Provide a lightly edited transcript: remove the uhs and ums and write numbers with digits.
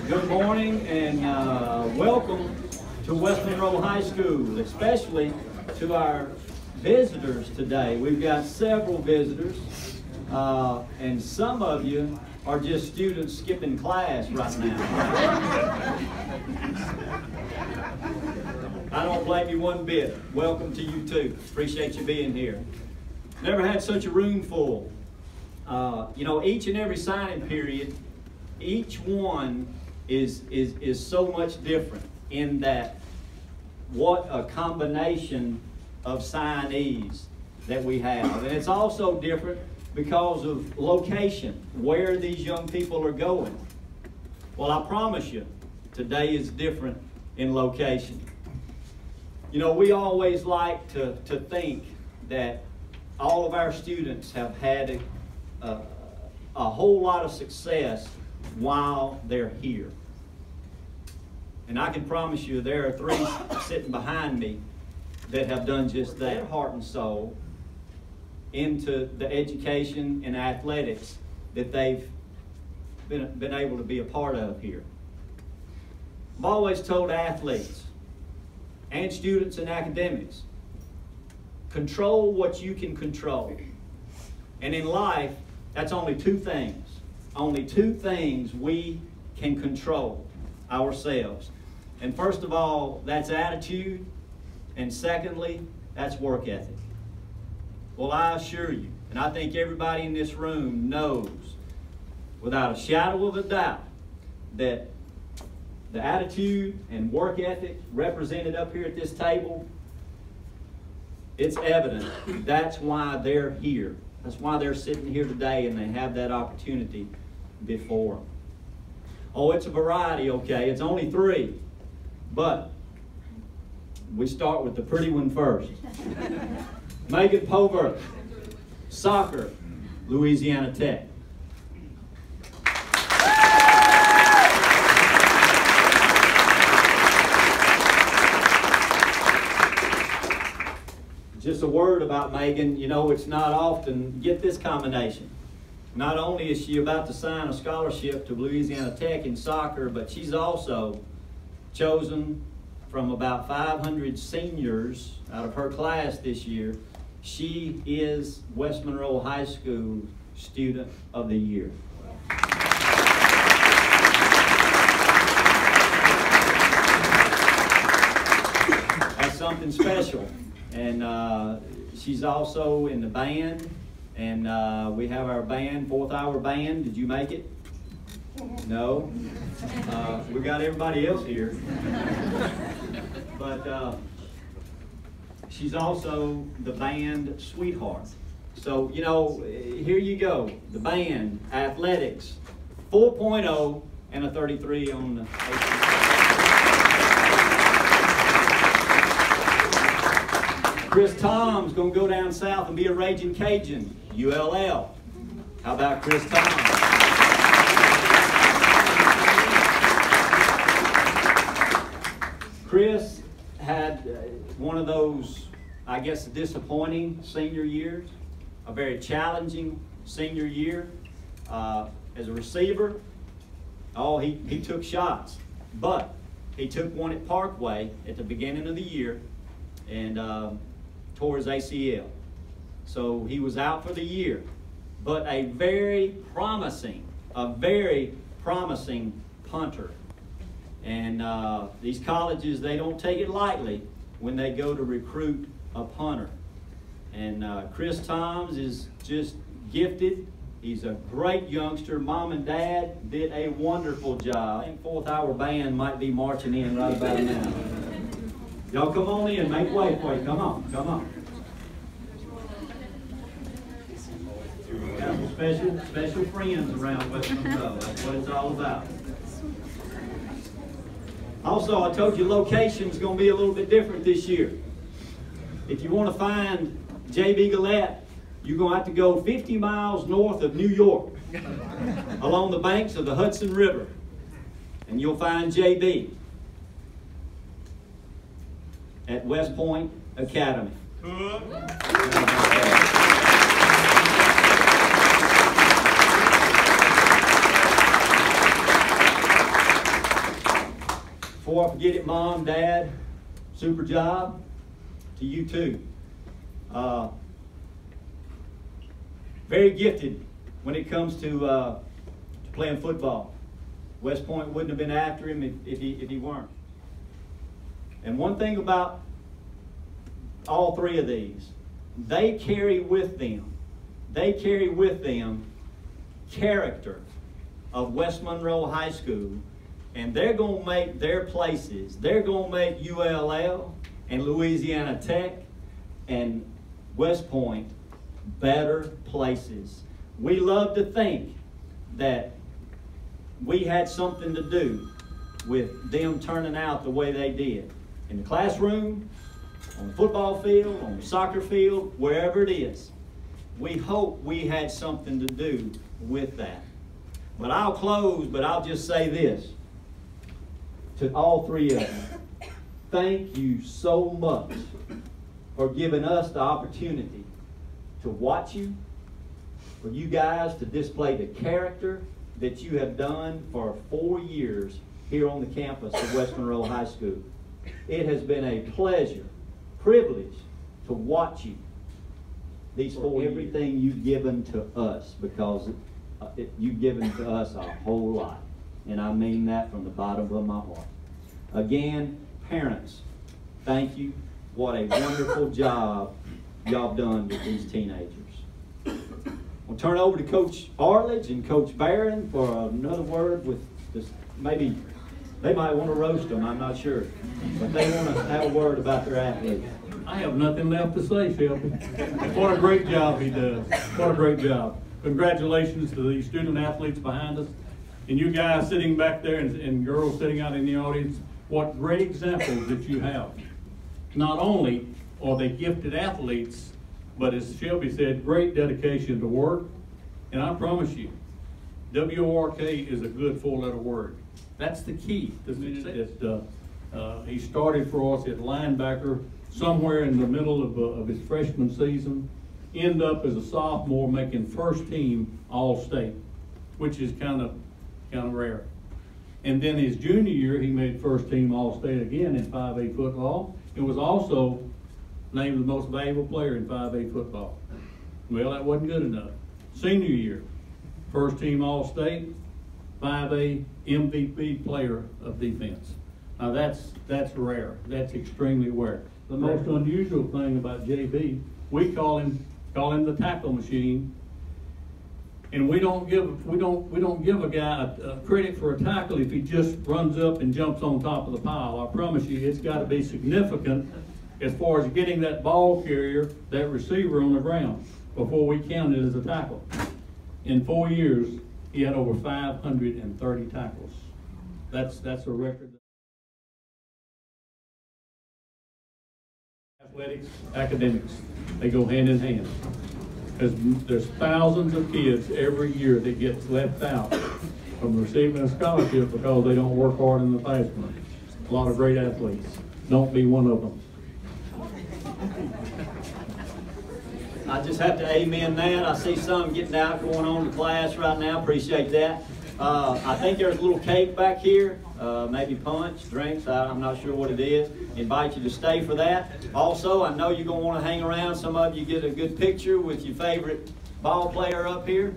Good morning and welcome to West Monroe High School, especially to our visitors today. We've got several visitors, and some of you are just students skipping class right now. I don't blame you one bit. Welcome to you too. Appreciate you being here. Never had such a room full. You know, each and every signing period, each one is so much different in that what a combination of signees that we have. And it's also different because of location, where these young people are going. Well, I promise you, today is different in location. You know, we always like to think that all of our students have had a whole lot of success while they're here. And I can promise you there are three sitting behind me that have done just that. Their heart and soul into the education and athletics that they've been able to be a part of here. I've always told athletes and students and academics, control what you can control. And in life, that's only two things. Only two things we can control ourselves. And first of all, that's attitude. And secondly, that's work ethic. Well, I assure you, and I think everybody in this room knows without a shadow of a doubt that the attitude and work ethic represented up here at this table, it's evident. That's why they're here. That's why they're sitting here today and they have that opportunity before them. Oh, it's a variety, okay. It's only three. But we start with the pretty one first. Megan Povert, soccer, Louisiana Tech. Just a word about Megan. You know, it's not often, get this combination. Not only is she about to sign a scholarship to Louisiana Tech in soccer, but she's also chosen from about 500 seniors out of her class this year. She is West Monroe High School Student of the Year. That's something special. And she's also in the band. And we have our band, 4th Hour Band. Did you make it? No? We got everybody else here. But she's also the band sweetheart. So, you know, here you go. The band, athletics, 4.0 and a 33 on the Chris Tom's going to go down south and be a Raging Cajun, ULL. How about Chris Tom? Chris had one of those, I guess, disappointing senior years, a very challenging senior year. As a receiver, he took shots, but he took one at Parkway at the beginning of the year and tore his ACL. So he was out for the year, but a very promising punter. And these colleges, they don't take it lightly when they go to recruit a punter. And Chris Toms is just gifted. He's a great youngster. Mom and Dad did a wonderful job. I think 4th Hour Band might be marching in right about now. Y'all come on in, make way for you. Come on, come on. Got some special friends around West Monroe. That's what it's all about. Also, I told you location's going to be a little bit different this year. If you want to find J.B. Gillette, you're going to have to go 50 miles north of New York along the banks of the Hudson River, and you'll find J.B. at West Point Academy. Before I forget it, Mom, Dad, super job to you too. Very gifted when it comes to playing football. West Point wouldn't have been after him if he weren't. And one thing about all three of these, they carry with them character of West Monroe High School, and they're going to make their places, they're going to make ULL and Louisiana Tech and West Point better places. We love to think that we had something to do with them turning out the way they did. In the classroom, on the football field, on the soccer field, wherever it is. We hope we had something to do with that. But I'll close, but I'll just say this to all three of you. Thank you so much for giving us the opportunity to watch you, for you guys to display the character that you have done for 4 years here on the campus of West Monroe High School. It has been a pleasure, privilege to watch you these 4 years. Everything you've given to us, because you've given to us a whole lot. And I mean that from the bottom of my heart. Again, parents, thank you. What a wonderful job y'all done with these teenagers. We'll turn over to Coach Arledge and Coach Barron for another word with this. Maybe they might want to roast them, I'm not sure. But they want to have a word about their athletes. I have nothing left to say, Shelby. What a great job he does. What a great job. Congratulations to these student athletes behind us. And you guys sitting back there and girls sitting out in the audience, what great examples that you have. Not only are they gifted athletes, but as Shelby said, great dedication to work. And I promise you, WORK is a good 4-letter word. That's the key to success. He started for us at linebacker somewhere in the middle of his freshman season, end up as a sophomore making first team All-State, which is kind of rare. And then his junior year, he made first team All-State again in 5A football. And was also named the most valuable player in 5A football. Well, that wasn't good enough. Senior year, first team All-State, 5A MVP player of defense. Now that's rare. That's extremely rare. The most unusual thing about JB, we call him the tackle machine, and we don't give a guy a credit for a tackle if he just runs up and jumps on top of the pile. I promise you, it's got to be significant as far as getting that ball carrier, that receiver on the ground before we count it as a tackle. In 4 years, he had over 530 tackles. That's a record. Athletics, academics, they go hand in hand. Because there's thousands of kids every year that get left out from receiving a scholarship because they don't work hard in the classroom. A lot of great athletes. Don't be one of them. I just have to amen that. I see some getting out, going on to class right now. Appreciate that. I think there's a little cake back here, maybe punch, drinks. I'm not sure what it is. Invite you to stay for that. Also, I know you're going to want to hang around. Some of you get a good picture with your favorite ball player up here.